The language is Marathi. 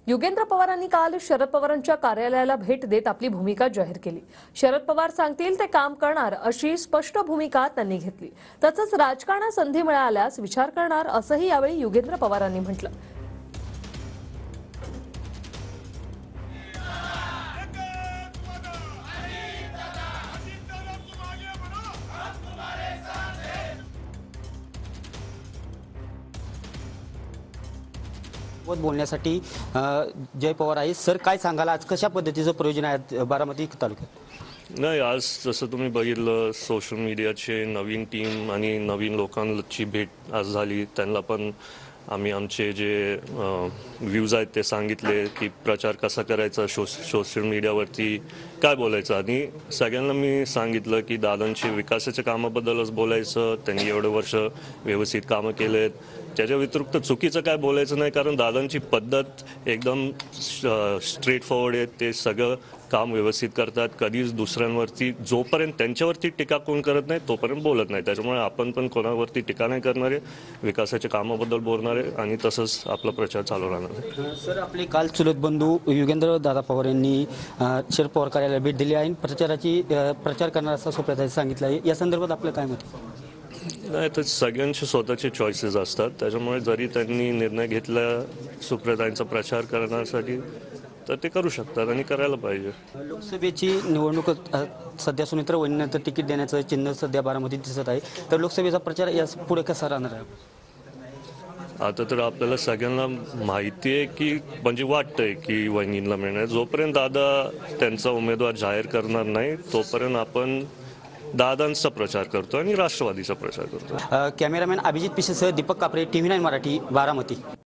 युगेंद्र पवारांनी काल शरद पवारांच्या कार्यालयाला भेट देत आपली भूमिका जाहीर केली। शरद पवार सांगतील ते काम करणार अशी स्पष्ट भूमिका त्यांनी घेतली। तसंच राजकारणात संधी मिळाल्यास विचार करणार असंही यावेळी युगेंद्र पवारांनी म्हटलं। बोलण्यासाठी जय पवार आहे सर, काय सांगाल आज कशा पद्धतीचं प्रयोजन आहे बारामती तालुक्यात? नाही, आज जसं तुम्ही बघितलं सोशल मीडियाचे नवीन टीम आणि नवीन लोकांची भेट आज झाली। त्यांना पण आम्ही आमचे जे व्ह्यूज आहेत ते सांगितले की प्रचार कसा करायचा, सोशल मीडियावरती काय बोलायचं, आणि सगळ्यांना मी सांगितलं की दादांची विकासाच्या कामाबद्दलच बोलायचं। त्यांनी एवढे वर्ष व्यवस्थित कामं केलेत, त्याच्या व्यतिरिक्त चुकीचं काय बोलायचं नाही, कारण दादांची पद्धत एकदम स्ट्रेट फॉरवर्ड आहे। ते सगळं काम व्यवस्थित करतात, कधीच दुसऱ्यांवरती जोपर्यंत त्यांच्यावरती टीका कोण करत नाही तोपर्यंत बोलत नाही। त्याच्यामुळे आपण पण कोणावरती टीका नाही करणारे, विकासाच्या कामाबद्दल बोलणारे आणि तसंच आपला प्रचार चालू राहणार आहे। सर, आपले काल चुलत बंधू युगेंद्र दादा पवार यांनी शरद पवार कार्यालयाला भेट दिली आहे, प्रचार करणार असं सुप्रियाताई सांगितलं आहे। या संदर्भात आपलं काय मत? नाही, तर सगळ्यांचे स्वतःचे चॉईसेस असतात, त्याच्यामुळे जरी त्यांनी निर्णय घेतला सुप्रियाताईंचा प्रचार करण्यासाठी तर ते करू शकतात आणि करायला पाहिजे। लोकसभेची निवडणूक सध्या सुनित्रा वहिनीनंतर तिकीट देण्याचं चिन्ह सध्या बारामतीत दिसत आहे, तर लोकसभेचा प्रचार या पुढे कसा राहणार आहे? आता तर आपल्याला सगळ्यांना माहिती आहे की म्हणजे वाटतंय की वहिनींना मिळणार, जोपर्यंत दादा त्यांचा उमेदवार जाहीर करणार नाही तोपर्यंत आपण दादांचा प्रचार करतो आणि राष्ट्रवादीचा प्रचार करतो। कॅमेरामॅन अभिजित पिसेसह दीपक कापरे, TV9 मराठी, बारामती।